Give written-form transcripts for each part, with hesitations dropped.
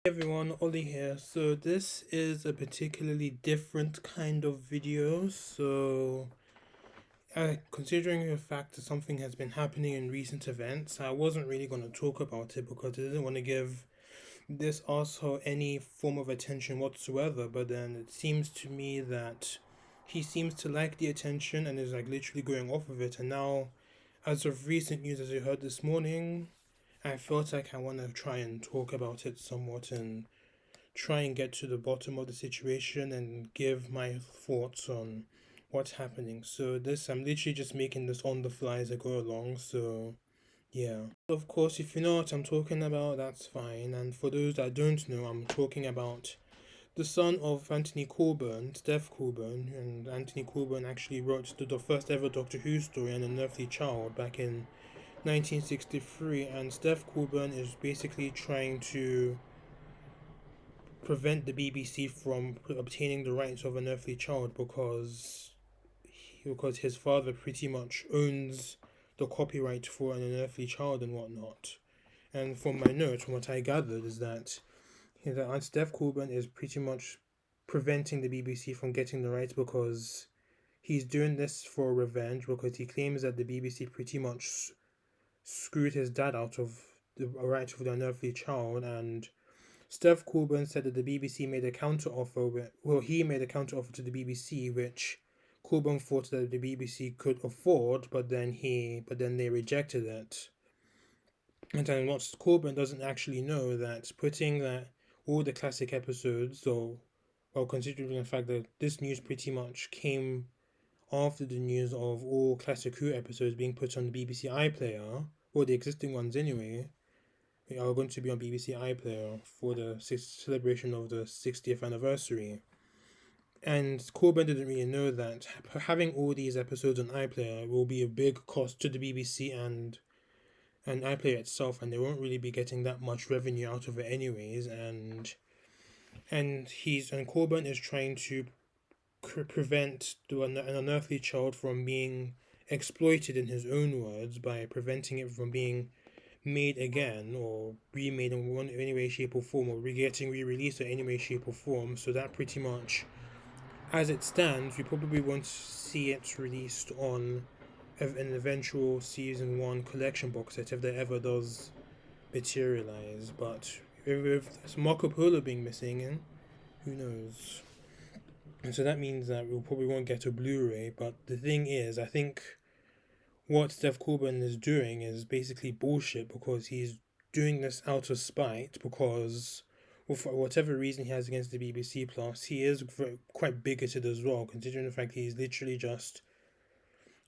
Everyone, Oli here. So this is a particularly different kind of video. Considering the fact that something has been happening in recent events, I wasn't really going to talk about it because I didn't want to give this asshole any form of attention whatsoever. But then it seems to me that he seems to like the attention and is like literally going off of it. And now, as of recent news, as you heard this morning, I felt like I want to try and talk about it somewhat and try and get to the bottom of the situation and give my thoughts on what's happening. So I'm literally just making this on the fly as I go along. So yeah. Of course, if you know what I'm talking about, that's fine. And for those that don't know, I'm talking about the son of Anthony Coburn, Stef Coburn, and Anthony Coburn actually wrote the first ever Doctor Who story, An Unearthly Child, back in 1963. And Steph Coburn is basically trying to prevent the BBC from obtaining the rights of An Earthly Child because his father pretty much owns the copyright for An Unearthly Child and whatnot. And from my notes, from what I gathered, is that Aunt Steph Coburn is pretty much preventing the BBC from getting the rights because he's doing this for revenge because he claims that the BBC pretty much screwed his dad out of the rights of the Unearthly Child. And Steph Coburn said that the BBC made a counter offer. He made a counter offer to the BBC, which Coburn thought that the BBC could afford, but then they rejected it. And then what Coburn doesn't actually know that putting that all the classic episodes, well, considering the fact that this news pretty much came after the news of all classic Who episodes being put on the BBC iPlayer, or the existing ones anyway, are going to be on BBC iPlayer for the celebration of the 60th anniversary. And Corbyn didn't really know that having all these episodes on iPlayer will be a big cost to the BBC and iPlayer itself, and they won't really be getting that much revenue out of it anyways. And Corbyn is trying to prevent an Unearthly Child from being exploited, in his own words, by preventing it from being made again or remade in any way, shape, or form, or getting re-released in any way, shape, or form. So that pretty much, as it stands, we probably won't see it released on an eventual season one collection box set if that ever does materialize. But with Marco Polo being missing, and who knows? And so that means that we probably won't get a Blu-ray. But the thing is, I think what Steph Coburn is doing is basically bullshit because he's doing this out of spite because for whatever reason he has against the BBC Plus, he is quite bigoted as well, considering the fact he's literally just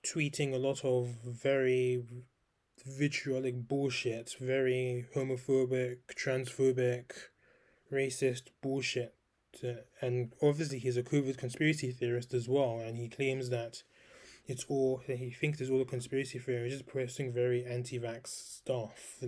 tweeting a lot of very vitriolic bullshit, very homophobic, transphobic, racist bullshit. And obviously he's a COVID conspiracy theorist as well, and he claims that he thinks it's all a conspiracy theory. He's just pressing very anti-vax stuff.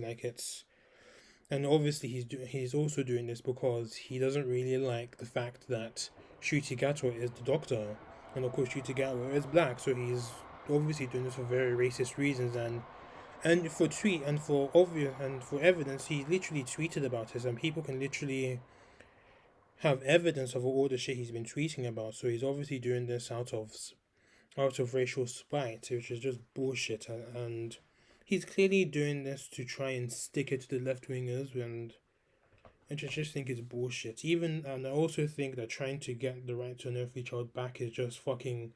And obviously he's also doing this because he doesn't really like the fact that Shuti Gatwa is the doctor, and of course Shuti Gatwa is black, so he's obviously doing this for very racist reasons. And for evidence, he literally tweeted about this, and people can literally have evidence of all the shit he's been tweeting about. So he's obviously doing this out of racial spite, which is just bullshit. And he's clearly doing this to try and stick it to the left wingers, and I just think it's bullshit. And I also think that trying to get the right to an earthly child back is just fucking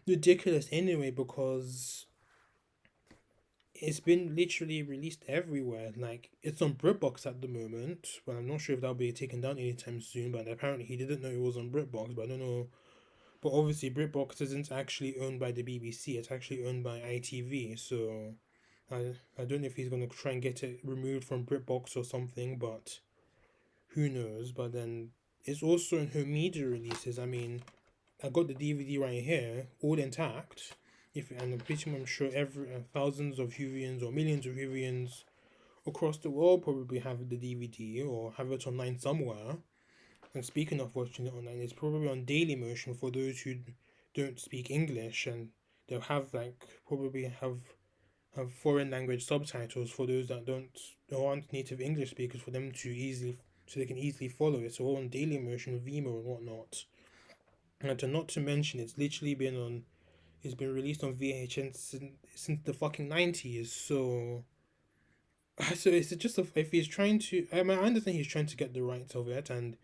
ridiculous anyway, because it's been literally released everywhere. Like, it's on BritBox at the moment, but I'm not sure if that'll be taken down anytime soon. But apparently he didn't know it was on BritBox, but I don't know. But obviously, BritBox isn't actually owned by the BBC. It's actually owned by ITV. So I don't know if he's going to try and get it removed from BritBox or something, but who knows. But then it's also in home media releases. I mean, I got the DVD right here, all intact. And I'm pretty much sure thousands of Whovians or millions of Whovians across the world probably have the DVD or have it online somewhere. And speaking of watching it online, it's probably on Daily Motion for those who don't speak English, and they'll probably have foreign language subtitles for those that aren't native English speakers, for them to easily so they can easily follow it. So all on Daily Motion, Vimeo, and whatnot. And to not to mention, it's been released on VHS since the fucking 90s. So so it's just if he's trying to, I mean, I understand he's trying to get the rights of it, and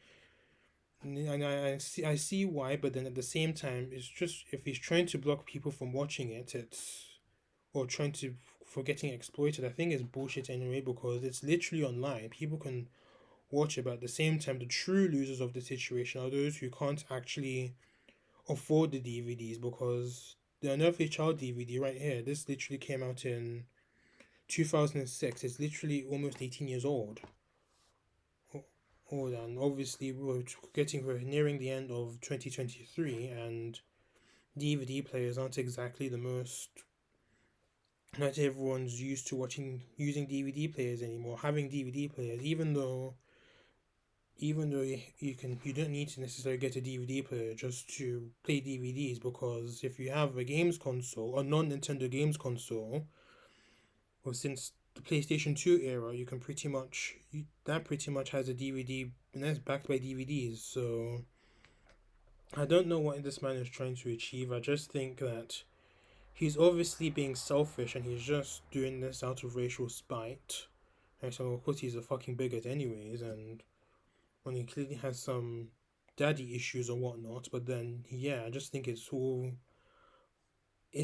I see why, but then at the same time, it's just if he's trying to block people from watching it, or trying to for getting exploited, I think it's bullshit anyway because it's literally online. People can watch it, but at the same time, the true losers of the situation are those who can't actually afford the DVDs because the Unearthly Child DVD right here, this literally came out in 2006. It's literally almost 18 years old. Hold on, obviously we're nearing the end of 2023, and DVD players aren't exactly the most. Not everyone's used to using DVD players anymore. Having DVD players, even though you don't need to necessarily get a DVD player just to play DVDs, because if you have a games console, a non-Nintendo games console, or since the PlayStation 2 era, you can that pretty much has a DVD and that's backed by DVDs. So I don't know what this man is trying to achieve. I just think that he's obviously being selfish and he's just doing this out of racial spite. And so of course he's a fucking bigot anyways, and when he clearly has some daddy issues or whatnot. But then yeah, I just think it's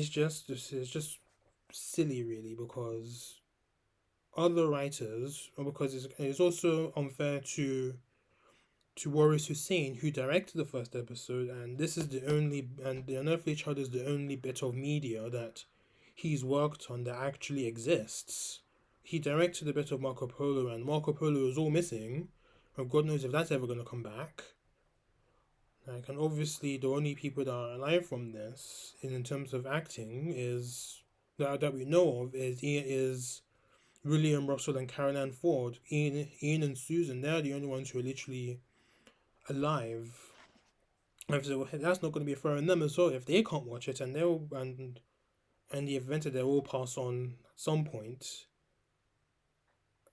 just silly really, because other writers, or because it's also unfair to Waris Hussein, who directed the first episode, and the Unearthly Child is the only bit of media that he's worked on that actually exists. He directed a bit of Marco Polo, and Marco Polo is all missing, and God knows if that's ever going to come back. Like, and obviously the only people that are alive from this, in terms of acting, is that we know of is William Russell and Caroline Ford. Ian and Susan, they're the only ones who are literally alive. And so that's not going to be fair on them as well if they can't watch it, and the event that they will pass on at some point.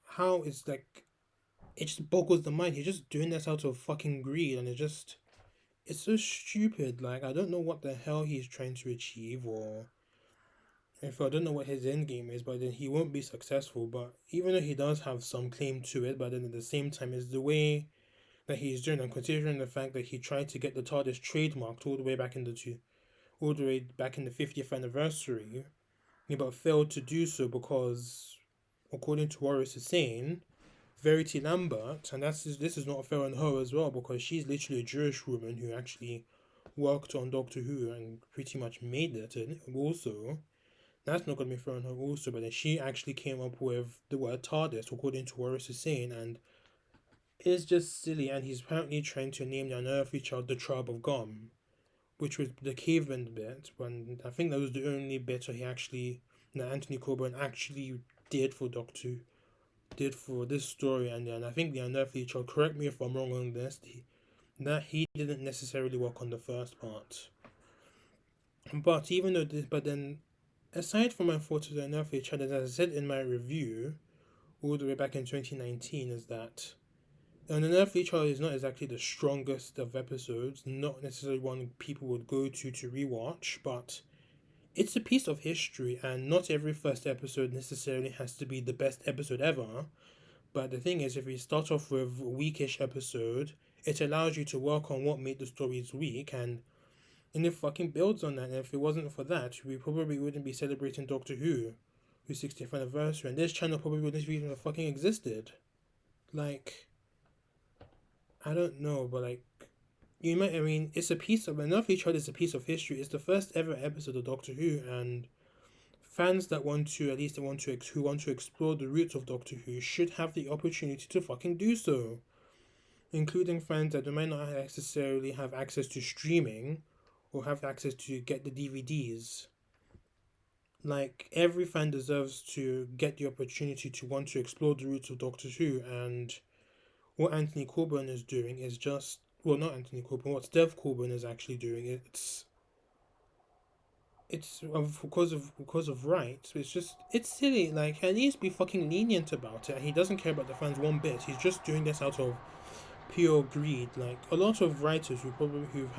How it's like it just boggles the mind. He's just doing this out of fucking greed, and it's so stupid. Like, I don't know what the hell he's trying to achieve, or if I don't know what his end game is, but then he won't be successful. But even though he does have some claim to it, but then at the same time, it's the way that he's doing, and considering the fact that he tried to get the TARDIS trademarked all the way back in the 50th anniversary, but failed to do so because, according to Waris Hussein, Verity Lambert, and this is not fair on her as well, because she's literally a Jewish woman who actually worked on Doctor Who and pretty much made it, and also that's not going to be fair on her also, but then she actually came up with the word TARDIS, according to Waris Hussein, and it's just silly. And he's apparently trying to name the Unearthly Child the Tribe of Gum, which was the caveman bit, when I think that was the only bit that Anthony Coburn actually did for did for this story, and then I think the Unearthly Child, correct me if I'm wrong on this, that he didn't necessarily work on the first part. But then aside from my thoughts of the Unearthly Child, as I said in my review all the way back in 2019, is that an Unearthly Child is not exactly the strongest of episodes, not necessarily one people would go to rewatch, but it's a piece of history, and not every first episode necessarily has to be the best episode ever. But the thing is, if you start off with a weakish episode, it allows you to work on what made the stories weak, and it fucking builds on that. And if it wasn't for that, we probably wouldn't be celebrating Doctor whose 60th anniversary, and this channel probably wouldn't even have fucking existed. Like, I don't know, but like, it's a piece of Unearthly Child is a piece of history. It's the first ever episode of Doctor Who, and fans that who want to explore the roots of Doctor Who should have the opportunity to fucking do so, including fans that might not necessarily have access to streaming or have access to get the DVDs. Like, every fan deserves to get the opportunity to want to explore the roots of Doctor Who, and what Anthony Coburn is doing is just, well, not Anthony Coburn, what Steph Coburn is actually doing, it's because of rights. It's silly. Like, at least be fucking lenient about it. He doesn't care about the fans one bit. He's just doing this out of pure greed. Like, a lot of writers who've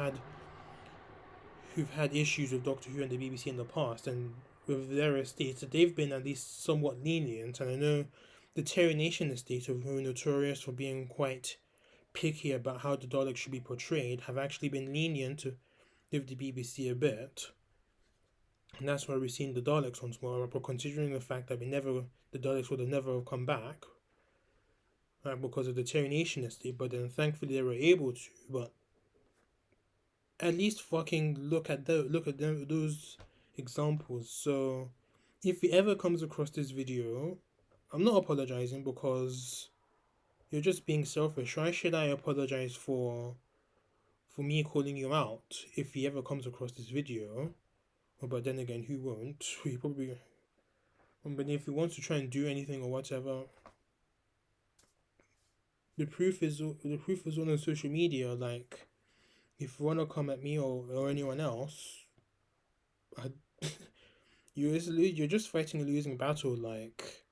had issues with Doctor Who and the BBC in the past, and with their estates, they've been at least somewhat lenient. And I know the Terry Nation estate, who are notorious for being quite picky about how the Daleks should be portrayed, have actually been lenient to give the BBC a bit. And that's why we're seeing the Daleks once more. But considering the fact that the Daleks would have never come back, because of the Terry Nation estate, but then thankfully they were able to. But at least fucking look at those examples. So if he ever comes across this video, I'm not apologizing because you're just being selfish. Why should I apologize for me calling you out if he ever comes across this video? But then again, who won't? He probably. But if he wants to try and do anything or whatever, the proof is all on social media. Like, if you wanna come at me or anyone else, I, you're just fighting a losing battle. Like,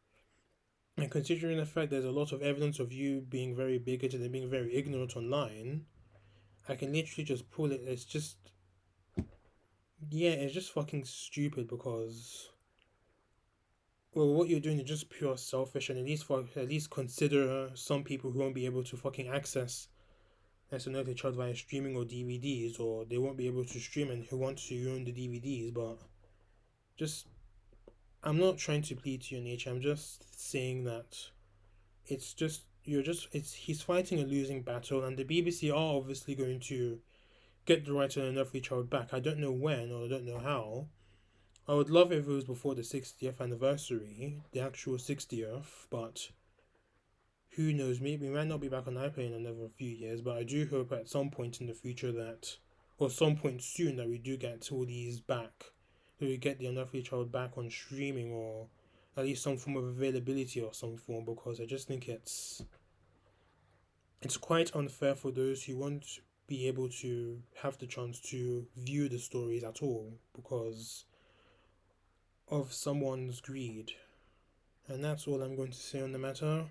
and considering the fact there's a lot of evidence of you being very bigoted and being very ignorant online, I can literally just pull it. It's just, yeah, it's just fucking stupid because, well, what you're doing is just pure selfish, and at least consider some people who won't be able to fucking access as an earthly child via streaming or DVDs, or they won't be able to stream and who want to own the DVDs. But just, I'm not trying to plead to your nature. I'm just saying that it's just he's fighting a losing battle, and the BBC are obviously going to get the right to an earthly child back. I don't know when or I don't know how. I would love if it was before the 60th anniversary, the actual 60th, but who knows? Maybe we might not be back on iPlayer in another few years, but I do hope at some point in the future that, or some point soon, that we do get all these back. That we get the Unearthly Child back on streaming, or at least some form of availability or some form, because I just think it's quite unfair for those who won't be able to have the chance to view the stories at all because of someone's greed. And that's all I'm going to say on the matter.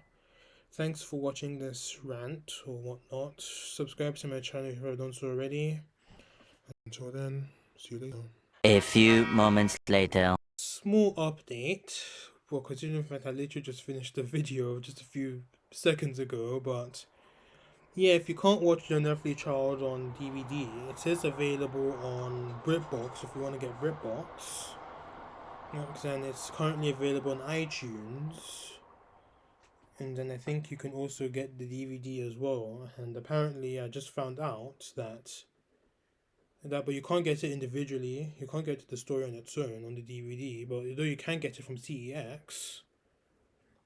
Thanks for watching this rant or whatnot. Subscribe to my channel if you haven't done so already. Until then, see you later. A few moments later. Small update. Well, considering the fact I literally just finished the video just a few seconds ago, but yeah, if you can't watch The Unearthly Child on DVD, it is available on BritBox if you want to get BritBox. And it's currently available on iTunes. And then I think you can also get the DVD as well. And apparently, I just found out that but you can't get it individually. You can't get the story on its own on the DVD. But though you can get it from CEX,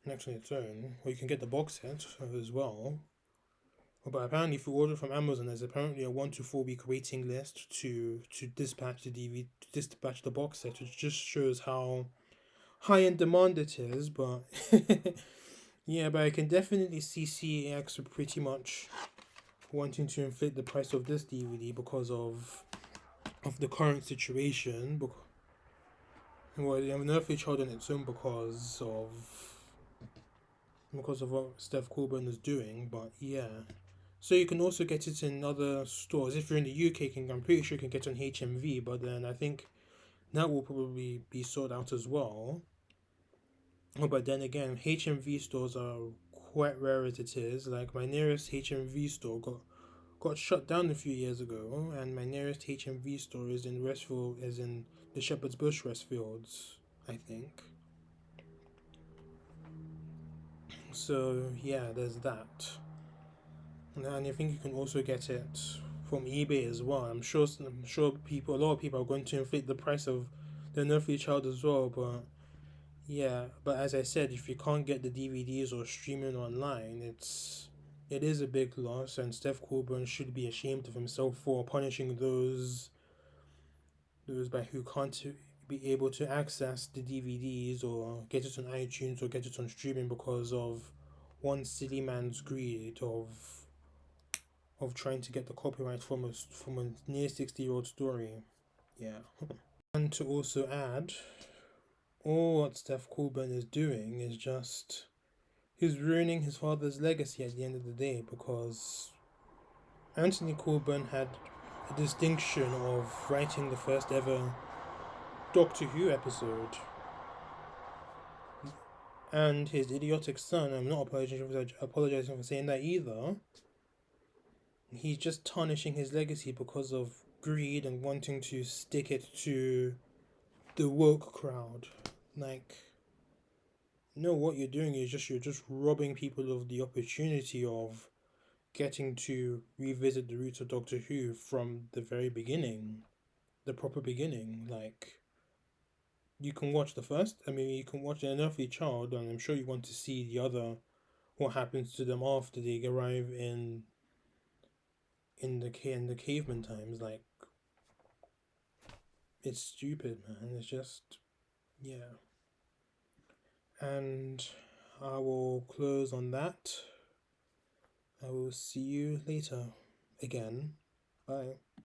next on its own, or you can get the box set as well. But apparently, if you order from Amazon, there's apparently a 1 to 4 week waiting list to dispatch the DVD, to dispatch the box set, which just shows how high in demand it is. But yeah, but I can definitely see CEX are pretty much wanting to inflate the price of this DVD because of the current situation. Well, the Unearthly Child on its own because of what Steph Corburn is doing. But yeah. So you can also get it in other stores. If you're in the UK, I'm pretty sure you can get it on HMV, but then I think that will probably be sold out as well. Oh, but then again, HMV stores are quite rare as it is. Like, my nearest HMV store got shut down a few years ago, and my nearest HMV store is in the Shepherd's Bush Westfields, I think. So yeah, there's that. And I think you can also get it from eBay as well. I'm sure a lot of people are going to inflate the price of the Unearthly Child as well. But yeah, but as I said, if you can't get the DVDs or streaming online, it is a big loss, and Steph Coburn should be ashamed of himself for punishing those by who can't be able to access the DVDs or get it on iTunes or get it on streaming because of one silly man's greed of trying to get the copyright from a near 60-year-old story. Yeah. And to also add, all what Steph Coburn is doing is just he's ruining his father's legacy at the end of the day, because Anthony Coburn had a distinction of writing the first ever Doctor Who episode, and his idiotic son, I'm not apologizing for saying that either, he's just tarnishing his legacy because of greed and wanting to stick it to the woke crowd. Like, no, what you're doing is you're just robbing people of the opportunity of getting to revisit the roots of Doctor Who from the very beginning, the proper beginning. Like, you can watch you can watch The Unearthly Child, and I'm sure you want to see the other, what happens to them after they arrive in the caveman times. Like, it's stupid, man. It's just, yeah. And I will close on that. I will see you later again. Bye.